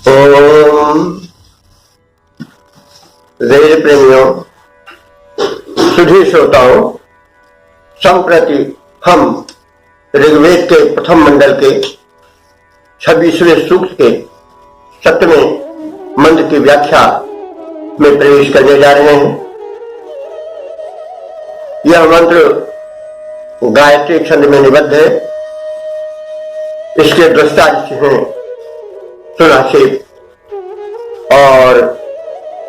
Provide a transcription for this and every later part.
ओम वेद प्रेमियों, सुधी श्रोताओं, संप्रति हम ऋग्वेद के प्रथम मंडल के 26वें सूक्त के 7वें मंत्र की व्याख्या में प्रवेश करने जा रहे हैं। यह मंत्र गायत्री छंद में निबद्ध है। इसके दृष्टा हैं सुनाशिप और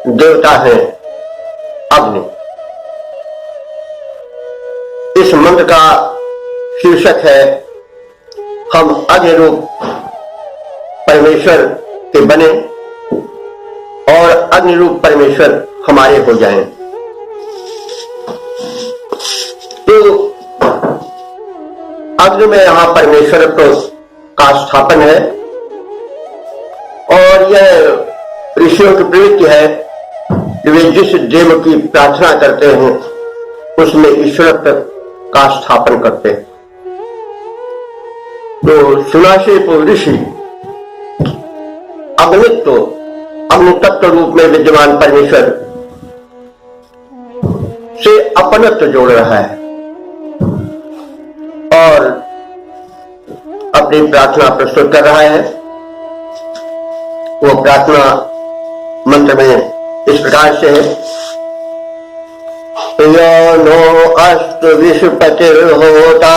देवता है अग्नि। इस मंत्र का शीर्षक है हम अग्नि रूप परमेश्वर के बने और अग्नि रूप परमेश्वर हमारे हो जाएं। तो अग्नि में यहां परमेश्वर का स्थापन है और यह ऋषियों की प्रवृत्ति है कि वे जिस देव की प्रार्थना करते हैं उसमें ईश्वरत्व का स्थापन करते हैं। तो सुनाशिप ऋषि अग्नि तत्व रूप में विद्यमान परमेश्वर से अपनत्व जोड़ रहा है और अपनी प्रार्थना प्रस्तुत कर रहा है। वो प्रार्थना मंत्र में इस प्रकार से है, प्रियो नो अस्तु विष्पतिर्होता,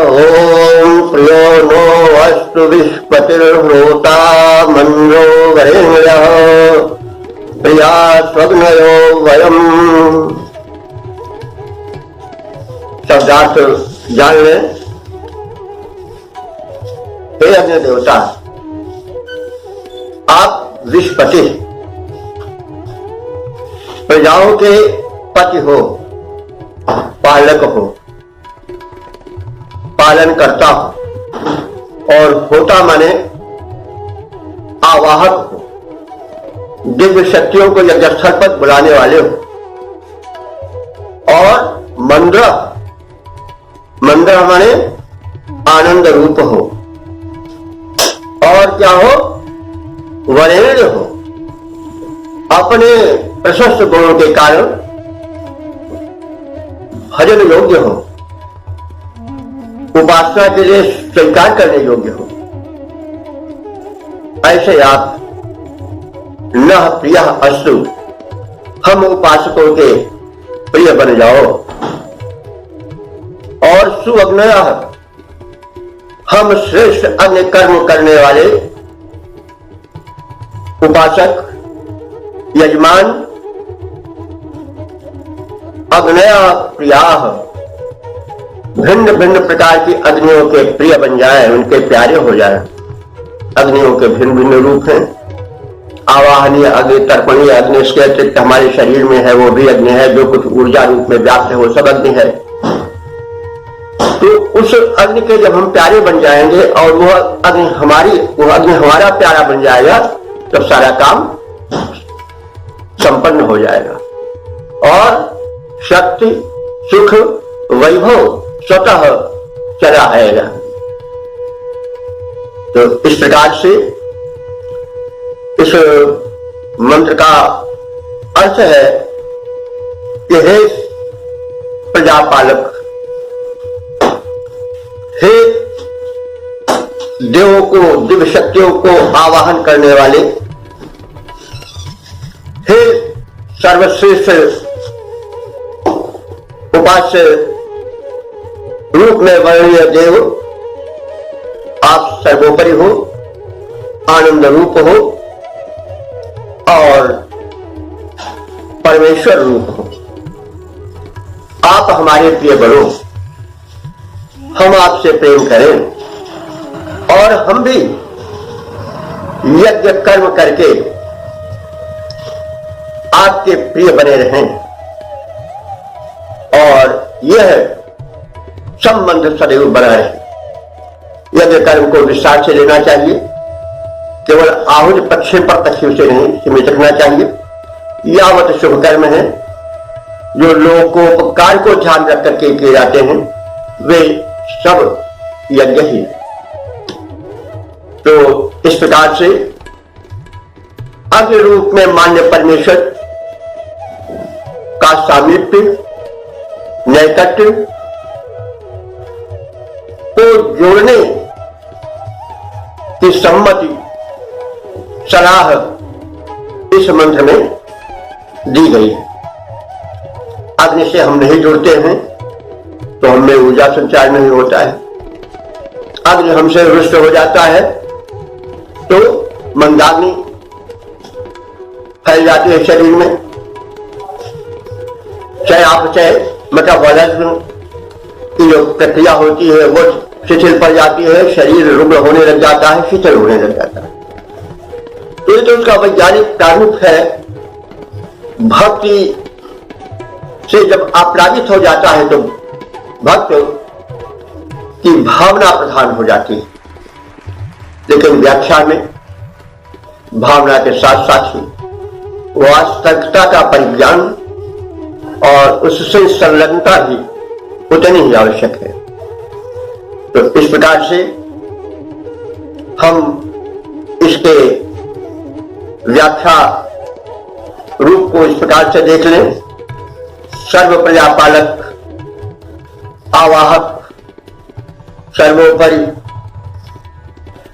ओम प्रियो नो अस्तु विष्पतिर्होता, मंद्रो वरेण्यः प्रिया स्वग्नयो वयम्। शब्दार्थ जान लें। हे अग्नि देवता, आप विष्पति प्रजाओं के पति हो, पालक हो, पालन करता हो और होता माने आवाहक हो, दिव्य शक्तियों को यज्ञस्थल पर बुलाने वाले हो। और मंद्र माने आनंद रूप हो और क्या हो, वरेण्य हो। अपने प्रशस्त गुणों के कारण भजन योग्य हो, उपासना के लिए स्वीकार करने योग्य हो। ऐसे आप न प्रिय अस्तु, हम उपासकों के प्रिय बन जाओ। और सुअग्नयः, हम श्रेष्ठ अन्य कर्म करने वाले उपासक यजमान अग्नया प्रियाः, भिन्न भिन्न प्रकार की अग्नियों के प्रिय बन जाए, उनके प्यारे हो जाए। अग्नियों के भिन्न भिन्न रूप हैं। आवाहनीय अग्नि, तर्पणीय अग्नि, इसके अतिरिक्त हमारे शरीर में है वो भी अग्नि है, जो कुछ ऊर्जा रूप में व्याप्त है वो सब अग्नि है। तो उस अग्नि के जब हम प्यारे बन जाएंगे और वो अग्नि हमारा प्यारा बन जाएगा, तब सारा काम संपन्न हो जाएगा और शक्ति, सुख, वैभव स्वतः चला आएगा। तो इस प्रकार से इस मंत्र का अर्थ है कि हे प्रजापालक, हे देवों को, दिव्य शक्तियों को आवाहन करने वाले, हे सर्वश्रेष्ठ उपास्य रूप में वर्णीय देव, आप सर्वोपरि हो, आनंद रूप हो और परमेश्वर रूप हो। आप हमारे प्रिय बनो, हम आपसे प्रेम करें और हम भी यज्ञ कर्म करके आपके प्रिय बने रहें और यह संबंध सदैव बना रहे। यज्ञ कर्म को विस्तार से लेना चाहिए, केवल आहुति पक्षे पर तक उसे नहीं सीमित रखना चाहिए। यावत शुभ कर्म है जो लोकोपकार को ध्यान रख करके किए जाते हैं, वे सब यज्ञ ही। तो इस प्रकार से अग्नि रूप में मान्य परमेश्वर का सामीप्य, नैकट्य को जोड़ने की सम्मति, सलाह इस मंत्र में दी गई है। अग्नि से हम नहीं जुड़ते हैं तो हमें ऊर्जा संचार नहीं होता है। अग्नि हमसे रुष्ट हो जाता है तो मंदाग्नि फैल जाती है शरीर में, चयापचय मेटाबॉलिज्म की जो प्रक्रिया होती है वो शिथिल पड़ जाती है, शरीर रुग्ण होने लग जाता है, शिथिल होने लग जाता है। तो ये तो उसका वैज्ञानिक प्रारूप है। भक्ति से जब अपराजित हो जाता है तो भक्त की भावना प्रधान हो जाती है, लेकिन व्याख्या में भावना के साथ साथ ही वास्तविकता का परिज्ञान और उससे संलग्नता भी उतनी ही आवश्यक है। तो इस प्रकार से हम इसके व्याख्या रूप को इस प्रकार से देख लें। सर्व प्रजापालक, आवाहक, सर्वोपरि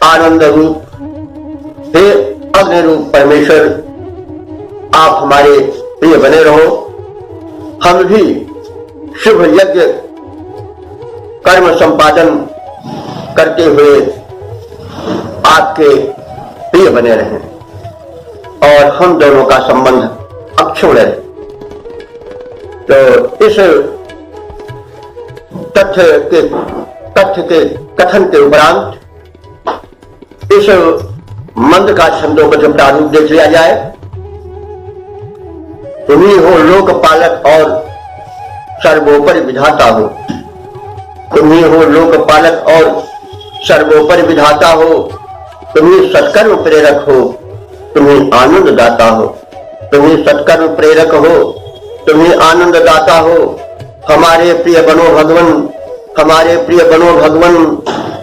आनंद रूप, हे अग्नि रूप परमेश्वर, आप हमारे प्रिय बने रहो। हम भी शुभ यज्ञ कर्म संपादन करते हुए आपके प्रिय बने रहें और हम दोनों का संबंध अक्षुण्ण रहे। तो इस तथ्य के कथन के उपरांत इस मंत्र का छंदोबद्ध प्रारूप देख लिया जाए। तुम ही हो लोकपालक और सर्वोपरि विधाता हो, तुम ही हो लोकपालक और सर्वोपरि विधाता हो, तुम ही सत्कर्म प्रेरक हो, तुम ही आनंद दाता हो, तुम ही सत्कर्म प्रेरक हो, तुम ही आनंद दाता हो। हमारे प्रिय बनो भगवन, हमारे प्रिय बनो भगवन,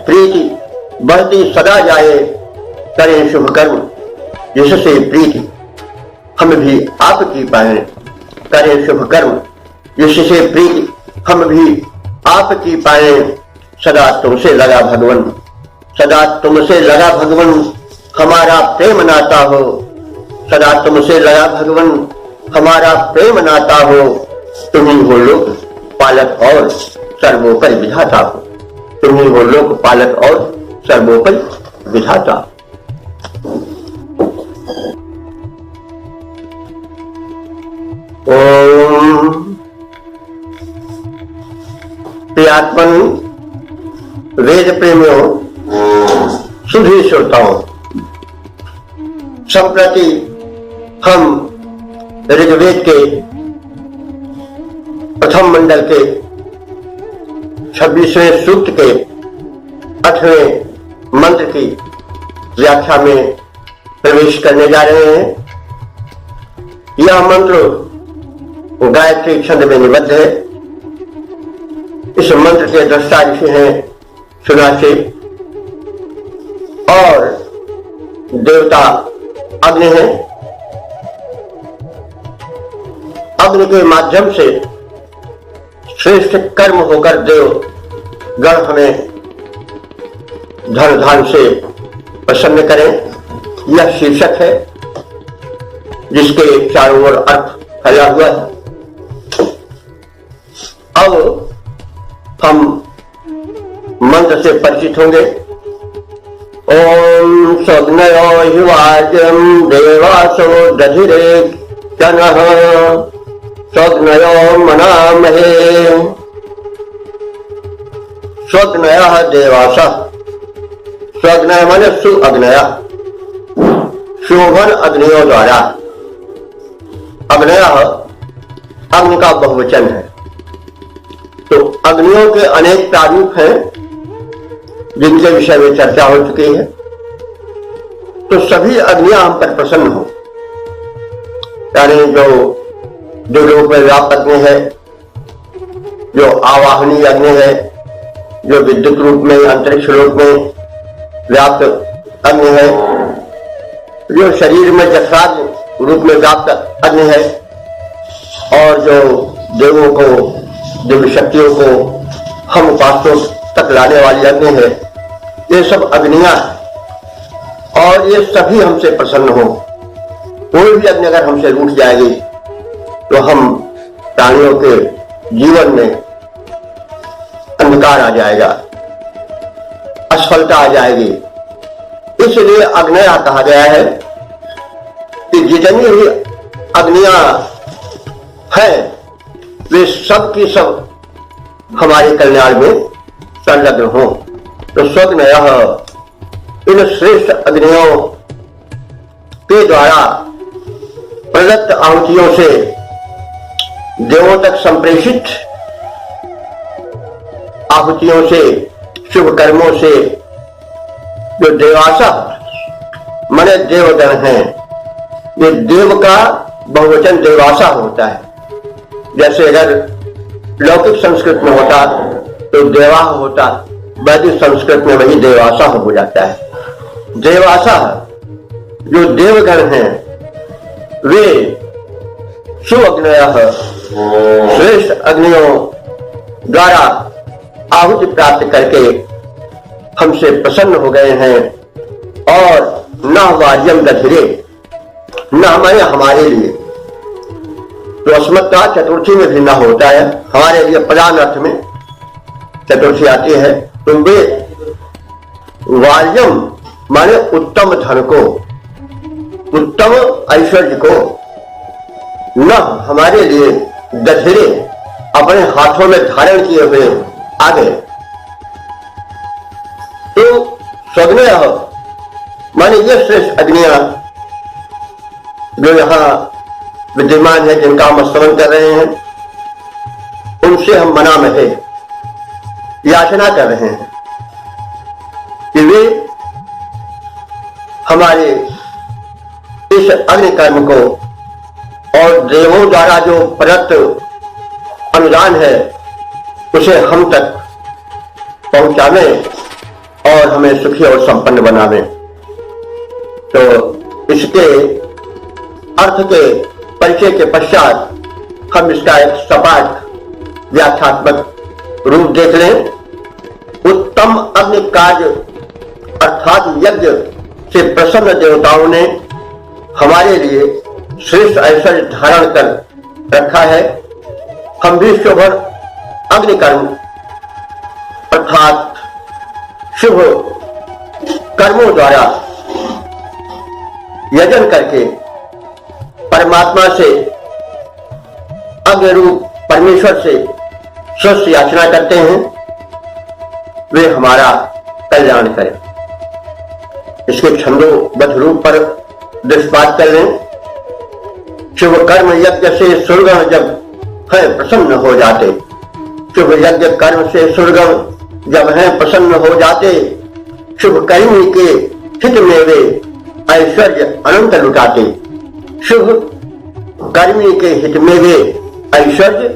प्रीति बढ़ती सदा जाए, करें शुभ कर्म जिससे प्रीति हम भी आपकी पाए, करें शुभ कर्म जिससे प्रीति हम भी आपकी पाए। सदा तुमसे लगा भगवन, सदा तुमसे लगा भगवन, हमारा प्रेम नाता हो, सदा तुमसे लगा भगवन, हमारा प्रेम नाता हो। तुम ही हो लोक पालक और सर्वोपरि विधाता हो, तुम ही हो लोक पालक और सर्वोपरि विधाता। ओम प्रियात्मन वेद प्रेमियों, सुधी श्रोताओं, संप्रति हम ऋग्वेद के प्रथम मंडल के 26वें सूक्त के 8वें मंत्र की व्याख्या में प्रवेश करने जा रहे हैं। यह मंत्र गायत्री छंद में निबद्ध है। इस मंत्र के दृष्टा ऋषि हैं सुनाचे और देवता अग्नि है। अग्नि के माध्यम से श्रेष्ठ कर्म होकर देव गण हमें धन धान से प्रसन्न करें, यह शीर्षक है जिसके चारों ओर अर्थ फैला हुआ है। अब हम मंत्र से परिचित होंगे। ओम सग्नयो हिवाजम देवासो दधिरे जनः स्वग्नयो मनामहे। स्वग्नयः देवासः, स्वग्नय माने सुअग्नय, शोभन अग्नियों द्वारा। अग्नयः अग्नि का बहुवचन है। तो अग्नियों के अनेक प्रारूप हैं जिनके विषय में चर्चा हो चुकी है। तो सभी अग्नियां हम पर प्रसन्न हो, यानी जो रूप में व्याप्त अग्नि है, जो आवाहनी अग्नि है, जो विद्युत रूप में अंतरिक्ष रूप में व्याप्त अग्नि है, जो शरीर में जठराग्नि रूप में व्याप्त अग्नि है, और जो देवों को, दिव्य शक्तियों को हम उपासकों तक लाने वाली अग्नि है, ये सब अग्नियां हैं और ये सभी हमसे प्रसन्न हो। कोई भी अग्नि अगर हमसे रूठ जाएगी तो हम प्राणियों के जीवन में अंधकार आ जाएगा, असफलता आ जाएगी। इसलिए अग्नया कहा गया है कि जितनी भी अग्नियां हैं वे सब की सब हमारे कल्याण में संलग्न हो। तो स्वग्नयः इन श्रेष्ठ अग्नियों के द्वारा प्रदत्त आहुतियों से देवों तक संप्रेषित आहुतियों से, शुभ कर्मों से जो देवासा माने देवगण हैं, ये देव का बहुवचन देवासा होता है। जैसे अगर लौकिक संस्कृत में होता तो देवाह होता, वैदिक संस्कृत में वही देवासा हो जाता है। देवासा जो देवगण हैं वे सुअग्नयः श्रेष्ठ अग्नियों द्वारा आहुति प्राप्त करके हमसे प्रसन्न हो गए हैं। और न वार्यम दधिरे, न हमारे हमारे लिए, तो अस्मत् का चतुर्थी में भी न होता है, हमारे लिए प्रधान अर्थ में चतुर्थी आती है। तो वे वार्यम माने उत्तम धन को, उत्तम ऐश्वर्य को न हमारे लिए दधिरे अपने हाथों में धारण किए हुए आ गए। तो स्वग्नयः माने ये श्रेष्ठ अग्नियां जो यहां विद्यमान है, जिनका हम स्मरण कर रहे हैं, उनसे हम मना में है याचना कर रहे हैं कि वे हमारे इस अग्नि कर्म को और देवों द्वारा जो प्रदत्त अनुदान है उसे हम तक पहुंचावे और हमें सुखी और संपन्न बनावे। तो इसके अर्थ के परिचय के पश्चात हम इसका एक सपाट व्याख्यात्मक रूप देख लें। उत्तम अग्नि कार्य अर्थात यज्ञ से प्रसन्न देवताओं ने हमारे लिए श्रेष्ठ ऐश्वर्य धारण कर रखा है। हम भी शुभ अग्नि कर्म अर्थात शुभ कर्मों द्वारा यजन करके परमात्मा से, अग्नि रूप परमेश्वर से स्वस्थ याचना करते हैं वे हमारा कल्याण करें। इसके छंदोबद्ध रूप पर दृष्टिपात कर लें। शुभ कर्म यज्ञ से सुरगण जब है प्रसन्न हो जाते, शुभ यज्ञ कर्म से सुरगण जब है प्रसन्न हो जाते, शुभ कर्मी के हित में वे ऐश्वर्य अनंत लुटाते, शुभ कर्मी के हित में वे ऐश्वर्य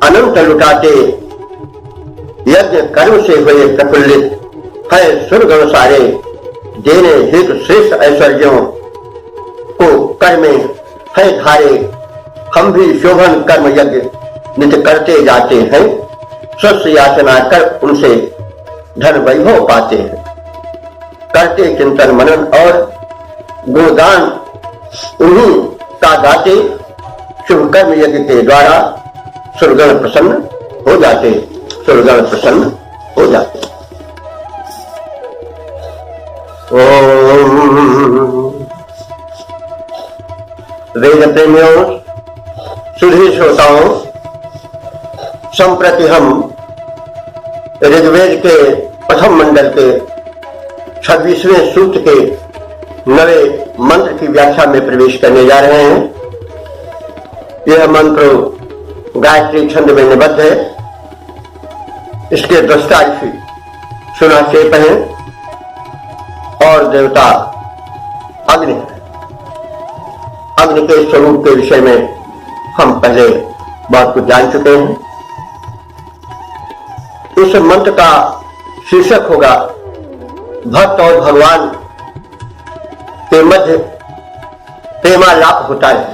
अनंत लुटाते। यज्ञ कर्म से हुए प्रफुल्लित है सुरगण सारे, देने हित श्रेष्ठ ऐश्वर्यों को कर्मे है धारे। हम भी शोभन कर्म यज्ञ नित्य करते जाते हैं, स्वस्थ याचना कर उनसे धन वैभव पाते हैं। करते चिंतन मनन और गुणगान उन्हीं का गाते, शुभ कर्म यज्ञ के द्वारा सुरगण प्रसन्न हो जाते, सुरगण प्रसन्न हो जाते। ओम वेद प्रेमियों, सुधी श्रोताओं, संप्रति हम ऋग्वेद के प्रथम मंडल के 26वें सूक्त के 9वें मंत्र की व्याख्या में प्रवेश करने जा रहे हैं। यह मंत्र गायत्री छंद में निबद्ध है। इसके दृष्टा ऋषि सुनाशेप हैं और देवता अग्नि है। अग्नि के स्वरूप के विषय में हम पहले बहुत कुछ जान चुके हैं। इस मंत्र का शीर्षक होगा भक्त और भगवान के मध्य प्रेमालाप होता है।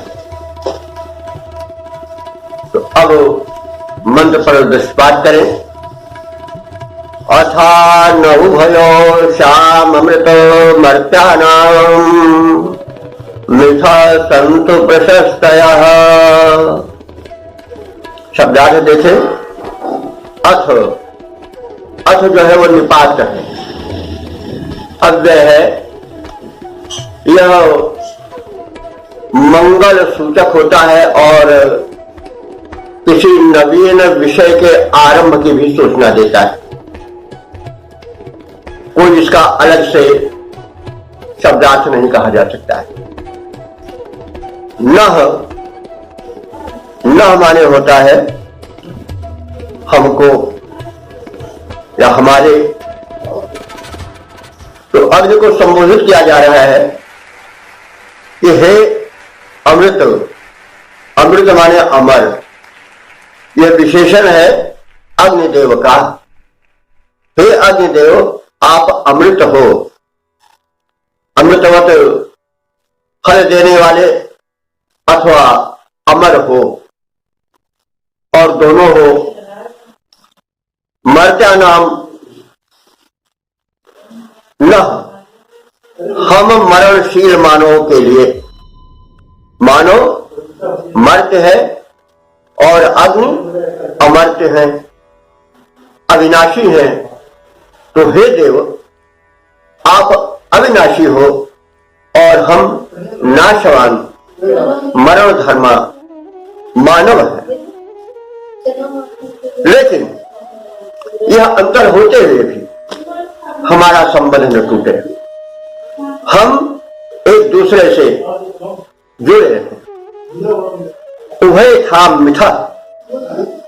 तो अब मंत्र पर दृष्टिपात करें। अथा न उभयो श्याम अमृत मर्त्यानाम मिथा संतु प्रशस्तयः। शब्दार्थ देखें। अथ जो है वो निपात है, अव्यय है। यह मंगल सूचक होता है और किसी नवीन विषय के आरंभ की भी सूचना देता है। कोई इसका अलग से शब्दार्थ नहीं कहा जा सकता है। न माने होता है हमको या हमारे। तो अग्नि को संबोधित किया जा रहा है कि हे अमृत, अमृत माने अमर, यह विशेषण है अग्निदेव का। हे अग्निदेव, आप अमृत हो, अमृतवत फल देने वाले अथवा अमर हो, और दोनों हो। मर्त्या नाम न, हम मरणशील मानवों के लिए, मानव मर्त्य है और अग्नि अमर्त्य है, अविनाशी है। तो हे देव, आप अविनाशी हो और हम नाशवान मरण धर्मा मानव है। लेकिन यह अंतर होते हुए भी हमारा संबंध न टूटे। हम एक दूसरे से जुड़े हैं। उभय थाम मिठा,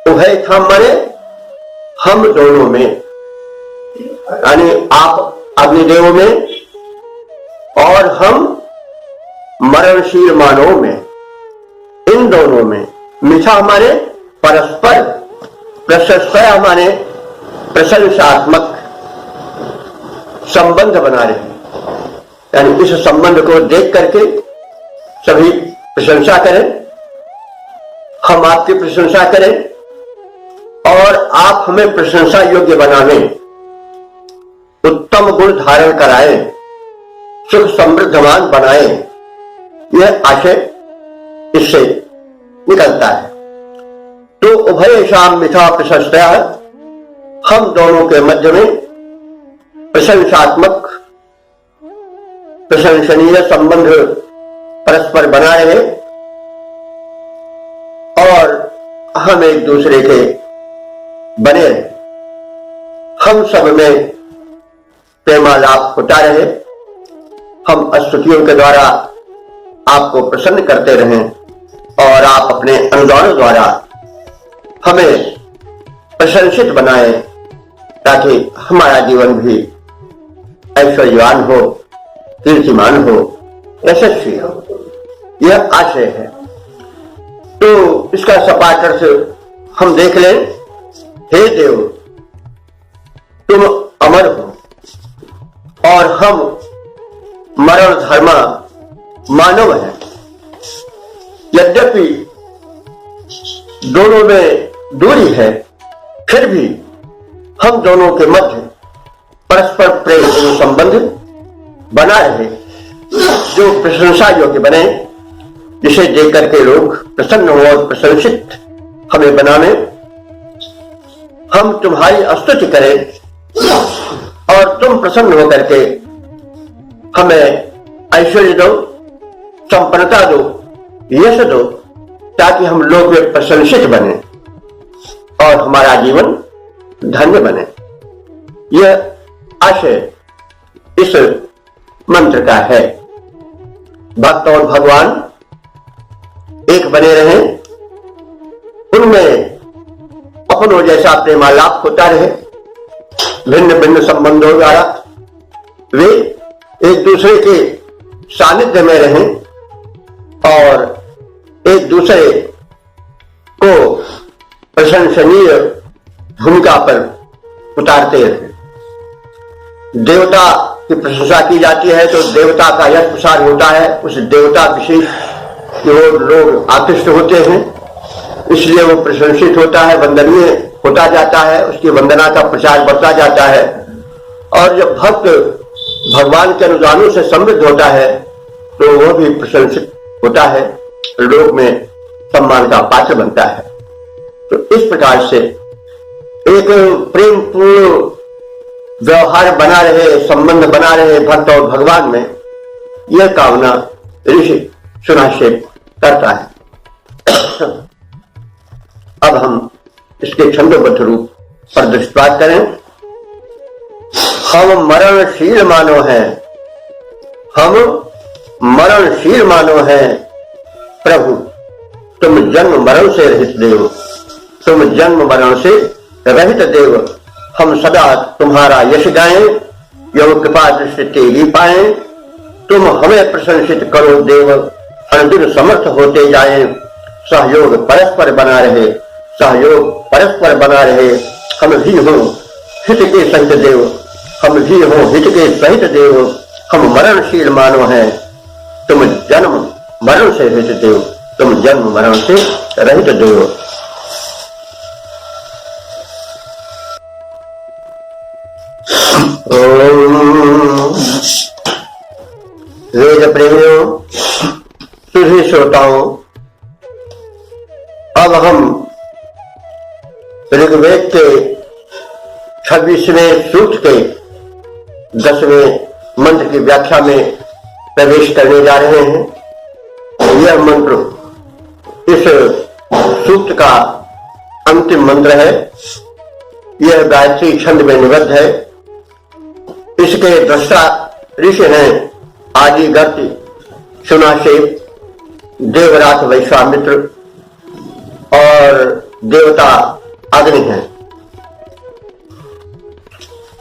उभय थाम माने हम दोनों में, यानी आप अग्निदेव में और हम मरणशील मानव में, इन दोनों में। मिठा हमारे परस्पर, प्रशस्त हमारे प्रशंसात्मक संबंध बना रहे हैं। यानी इस संबंध को देख करके सभी प्रशंसा करें, हम आपकी प्रशंसा करें और आप हमें प्रशंसा योग्य बनावें, उत्तम गुण धारण कराएं, सुख समृद्धवान बनाएं। यह आशय इससे निकलता है। तो उभय शाम मिठा प्रशंसा, हम दोनों के मध्य में प्रशंसात्मक प्रशंसनीय संबंध परस्पर बना रहे और हम एक दूसरे के बने रहे। हम सब में प्रेमालाप होता रहे। हम स्तुतियों के द्वारा आपको प्रसन्न करते रहें और आप अपने अनुदानों द्वारा हमें प्रशंसित बनाएं, ताकि हमारा जीवन भी ऐश्वर्यवान हो, कीर्तिमान हो, यशस्वी हो। यह आशय है। तो इसका सपाट अर्थ हम देख लें। हे देव, तुम अमर हो और हम मरण धर्मा मानव हैं। यद्यपि दोनों में दूरी है, फिर भी हम दोनों के मध्य परस्पर प्रेम एवं संबंध बना रहे, जो प्रशंसा योग्य बने, जिसे देख करके लोग प्रसन्न हो और प्रशंसित हमें बनावे। हम तुम्हारी स्तुति करें और तुम प्रसन्न होकर के हमें ऐश्वर्य दो, संपन्नता दो, यश दो, ताकि हम लोग में प्रशंसित बने और हमारा जीवन धन्य बने। यह आशय इस मंत्र का है। भक्त और भगवान एक बने रहें, उनमें अपनों जैसा प्रेमालाप होता रहे, भिन्न भिन्न संबंधों द्वारा वे एक दूसरे के सानिध्य में रहें और एक दूसरे को प्रशंसनीय भूमिका पर उतारते रहे। देवता की प्रशंसा की जाती है तो देवता का यश प्रसार होता है, उस देवता विशेष की ओर लोग आकृष्ट होते हैं, इसलिए वो प्रशंसित होता है, वंदनीय होता जाता है, उसकी वंदना का प्रचार बढ़ता जाता है। और जब भक्त भगवान के अनुदानों से समृद्ध होता है तो वह भी प्रशंसित होता है, लोक में सम्मान का पात्र बनता है। तो इस प्रकार से एक प्रेम पूर्ण व्यवहार बना रहे, संबंध बना रहे भक्त और भगवान में, यह कामना ऋषि सुनाक्षेप करता है। अब हम इसके छंदोबद्ध रूप पर दृष्टिपात करें। हम मरणशील मानो हैं, हम मरणशील मानो हैं प्रभु, तुम जन्म मरण से रहित देव, तुम जन्म मरण से रहित देव, हम सदा तुम्हारा यश गाएं, यह कृपा दृष्टि तेरी पाएं, तुम हमें प्रशंसित करो देव, अनुदिन समर्थ होते जाएं, सहयोग परस्पर बना रहे, सहयोग परस्पर बना रहे, हम भी हो हित के सहित देव, हम भी हो हित के सहित देव, हम मरणशील मानो हैं, तुम जन्म मरण से रहित देव, तुम जन्म मरण से रहित देव। वेद प्रेमियों, सुधी श्रोताओं, अब हम ऋग्वेद के 26वें सूक्त के 10वें मंत्र की व्याख्या में प्रवेश करने जा रहे हैं। यह मंत्र इस सूक्त का अंतिम मंत्र है। यह गायत्री छंद में निबद्ध है। इसके दृष्टा ऋषि हैं आदिगर्त्य, सुनाक्षेप, देवरात वैश्वामित्र और देवता अग्नि हैं।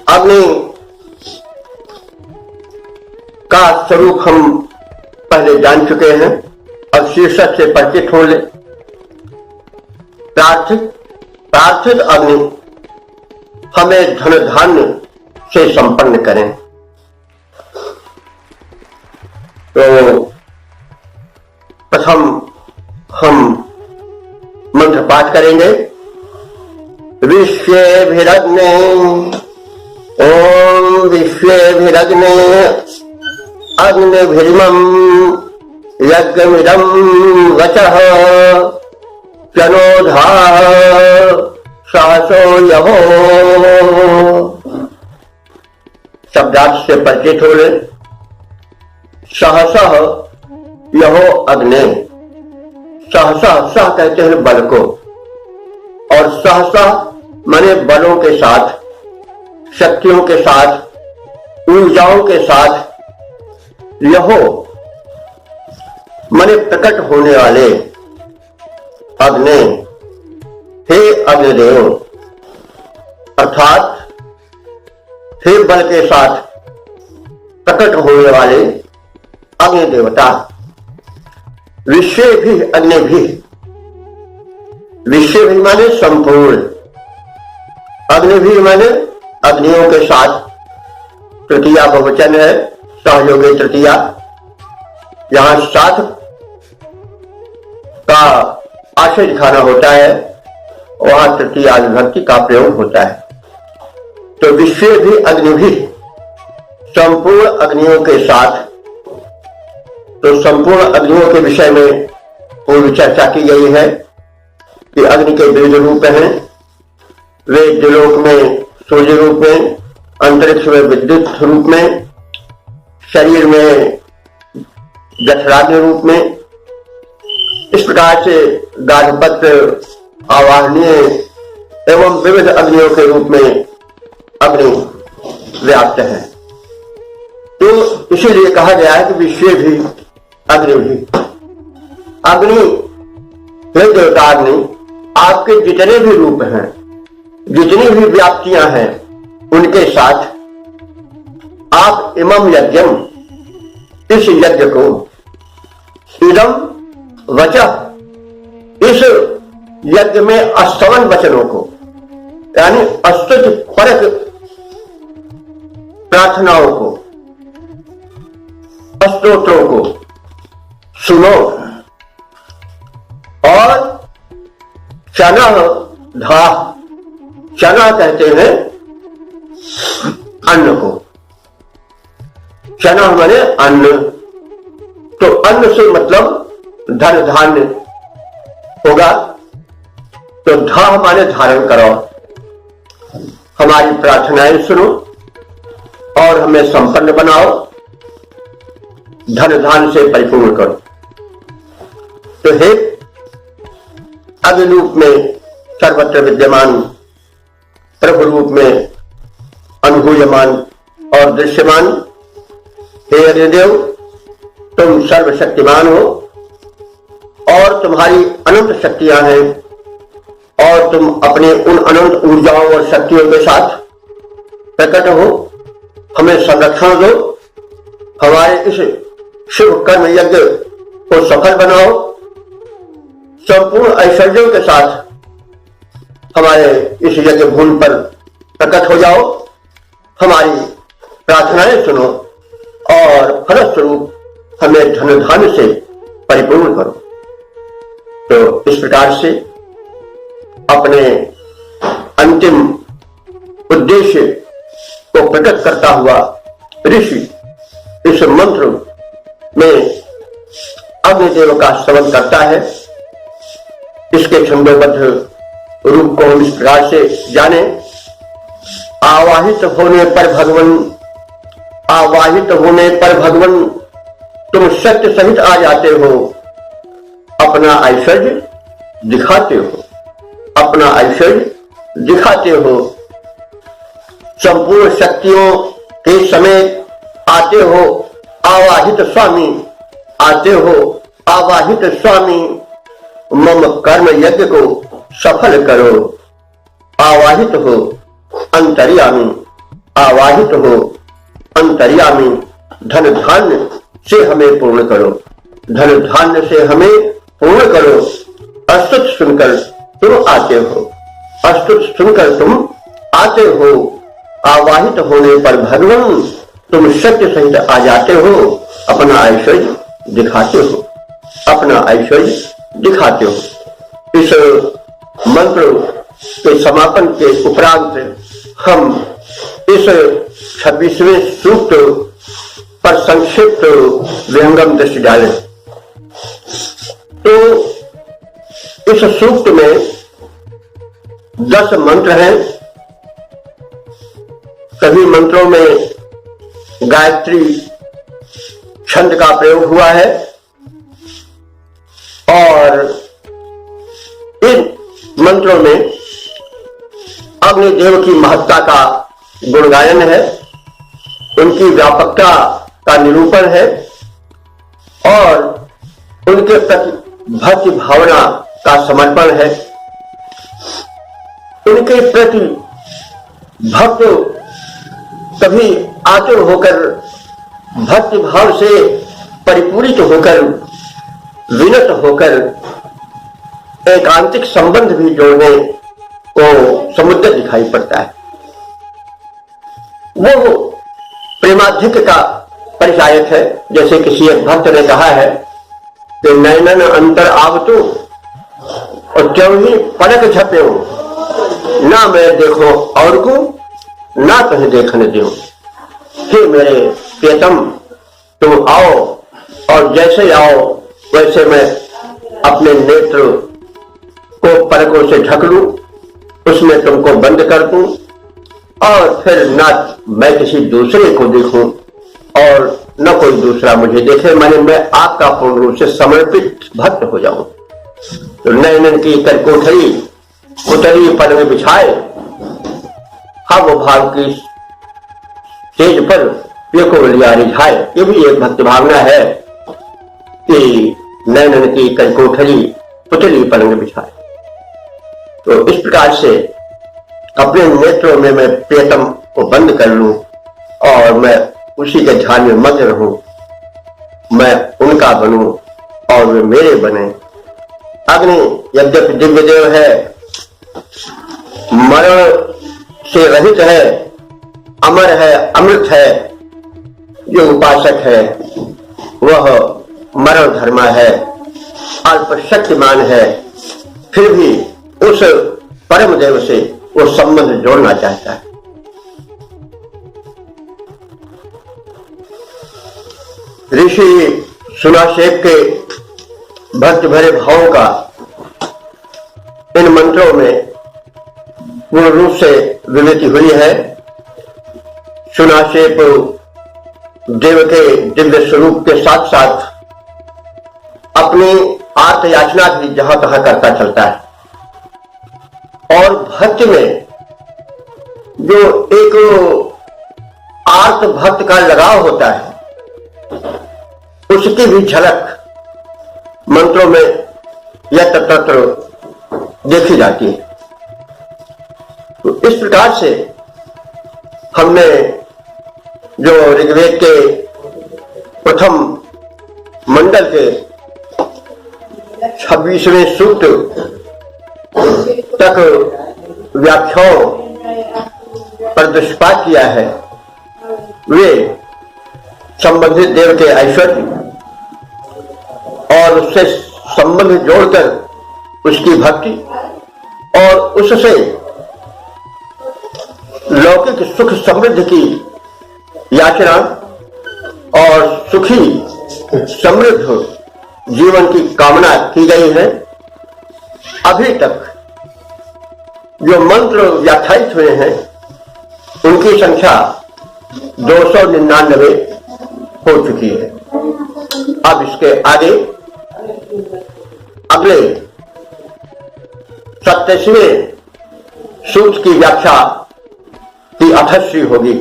अग्नि का स्वरूप हम पहले जान चुके हैं, अब शीर्षक से परिचित हो ले। प्रार्थित अग्नि हमें धन धान्य से संपन्न करें। तो प्रथम हम मंत्र पाठ करेंगे। विश्वेभिरग्ने, ओम विश्वेभिरग्ने अग्निभिर्मं यज्ञमिदं वचः जनोधा सहसो यहो। शब्दार्थ से परिचित हो ले। सहसः यहो अग्ने, सहसा सह कहते हैं बल को, और सहसा माने बलों के साथ, शक्तियों के साथ, ऊर्जाओं के साथ, यहो माने प्रकट होने वाले अग्नि, हे अग्निदेव, अर्थात हे बल के साथ प्रकट होने वाले अग्नि देवता। विश्व भी अग्नि भी, विश्व भी माने संपूर्ण, अग्नि भी माने अग्नियों के साथ। तृतीया बहुवचन है, सहयोगी तृतीया। यहां साथ का आशय दिखाना होता है, वहां तृतीया विभक्ति का प्रयोग होता है। तो विश्व भी अग्नि भी, संपूर्ण अग्नियों के साथ। तो संपूर्ण अग्नियों के विषय में पूर्व चर्चा की गई है कि अग्नि के विविध रूप हैं। वे द्युलोक में सूर्य रूप में, अंतरिक्ष में विद्युत रूप में, शरीर में जठराग्नि रूप में। इस प्रकार से गार्हपत्य, आवाहनीय एवं विविध अग्नियों के रूप में अग्नि व्याप्त है। तो इसीलिए कहा गया है कि विश्व भी अग्नि भी। अग्नि, हे देवता अग्नि, आपके जितने भी रूप हैं, जितनी भी व्याप्तियां हैं, उनके साथ आप इमम यज्ञम, इस यज्ञ को, इदम वचः, इस यज्ञ में अस्तवन वचनों को, यानी अस्तुति परक प्रार्थनाओं को, स्तोत्रों को सुनो और चना धा, चना कहते हैं अन्न को, चना माने अन्न, तो अन्न से मतलब धन धान्य होगा, तो धा माने धारण करो, हमारी प्रार्थनाएं सुनो और हमें संपन्न बनाओ, धन धान से परिपूर्ण करो। तो हे अग्निरूप में सर्वत्र विद्यमान, प्रभु रूप में अनुभूयमान और दृश्यमान, हे अग्निदेव, तुम सर्वशक्तिमान हो और तुम्हारी अनंत शक्तियां हैं और तुम अपने उन अनंत ऊर्जाओं और शक्तियों के साथ प्रकट हो। हमें संरक्षण दो, हमारे इस शुभ कर्म यज्ञ को सफल बनाओ, संपूर्ण ऐश्वर्यों के साथ हमारे इस यज्ञ भूमि पर प्रकट हो जाओ, हमारी प्रार्थनाएं सुनो और फलस्वरूप हमें धन धान्य से परिपूर्ण करो। तो इस प्रकार से अपने अंतिम उद्देश्य को प्रकट करता हुआ ऋषि इस मंत्र में अग्निदेव का स्तवन करता है। इसके छंदोबद्ध रूप को हम इस प्रकार से जाने। आवाहित होने पर भगवान, आवाहित होने पर भगवान तुम सत्य सहित आ जाते हो, अपना ऐश्वर्य दिखाते हो, अपना ऐश्वर्य दिखाते हो, संपूर्ण शक्तियों के समेत आते हो, आवाहित स्वामी आते हो, आवाहित स्वामी मम कर्म यज्ञ को सफल करो, आवाहित हो अंतर्यामी, आवाहित हो अंतर्यामी, धन धान्य से हमें पूर्ण करो, धन धान्य से हमें पूर्ण करो। अस्तुत सुनकर तुम आते हो, अस्तुत सुनकर तुम आते हो, आवाहित होने पर भगवान तुम सत्य सहित आ जाते हो, अपना ऐश्वर्य दिखाते हो, अपना ऐश्वर्य दिखाते हो। इस मंत्र के समापन के उपरांत हम इस 26वें सूक्त पर संक्षिप्त विहंगम दृष्टि डालें। तो इस सूक्त में 10 मंत्र हैं। सभी मंत्रों में गायत्री छंद का प्रयोग हुआ है और इन मंत्रों में अग्निदेव की महत्ता का गुणगायन है, उनकी व्यापकता का निरूपण है और उनके प्रति भक्ति भावना का समर्पण है। उनके प्रति भक्त कभी आतुर होकर, भक्ति भाव से परिपूरित होकर, विनत होकर एकांतिक संबंध भी जोड़ने को समुद्र दिखाई पड़ता है। वो प्रेमाधिक का परिचायक है। जैसे किसी एक भक्त ने कहा है कि नैनन अंतर आवतु और क्यों ही पलक झपे हो, ना मैं देखो और को ना कहीं देखने दो। हे मेरे प्रियतम, तुम आओ और जैसे आओ वैसे मैं अपने नेत्र को पलकों से ढक लूं, उसमें तुमको बंद कर दूं और फिर ना मैं किसी दूसरे को देखूं और न कोई दूसरा मुझे देखे, माने मैं आपका पूर्ण रूप से समर्पित भक्त हो जाऊं। तो नैनन की कर कोठरी उतरी पल में बिछाए, हव भाव की तेज पर ये को लिया रिझाए। ये भी एक भक्ति भावना है कि नैनन की कर कोठरी पुतली पलंग बिछाए। तो इस प्रकार से अपने नेत्रों में मैं प्रियतम को बंद कर लूं और मैं उसी के ध्यान में मग्न रहूं, मैं उनका बनूं और वे मेरे बने। अग्नि यद्यपि दिव्य देव है, मरण से रहित है, अमर है, अमृत है, जो उपासक है वह मरण धर्मा है, अल्प शक्तिमान है, फिर भी उस परम देव से वो संबंध जोड़ना चाहता है। ऋषि सुनाशेप के भक्त भरे भावों का इन मंत्रों में पूर्ण रूप से विवृति हुई है। सुनाशेप देव के दिव्य स्वरूप के साथ साथ अपनी आर्त याचना भी जहां तहां करता चलता है, और भक्त में जो एक आर्त भक्त का लगाव होता है उसकी भी झलक मंत्रों में यत्र तत्र देखी जाती है। तो इस प्रकार से हमने जो ऋग्वेद के प्रथम मंडल के 26वें सूक्त तक व्याख्याओं पर दृष्टिपात किया है, वे संबंधित देव के ऐश्वर्य और उससे संबंध जोड़कर उसकी भक्ति और उससे लौकिक सुख समृद्धि की याचना और सुखी समृद्ध जीवन की कामना की गई है। अभी तक जो मंत्र व्याख्यायित हुए हैं उनकी संख्या 299 हो चुकी है। अब इसके आगे अगले 27वें सूत्र की व्याख्या की अथश्री होगी।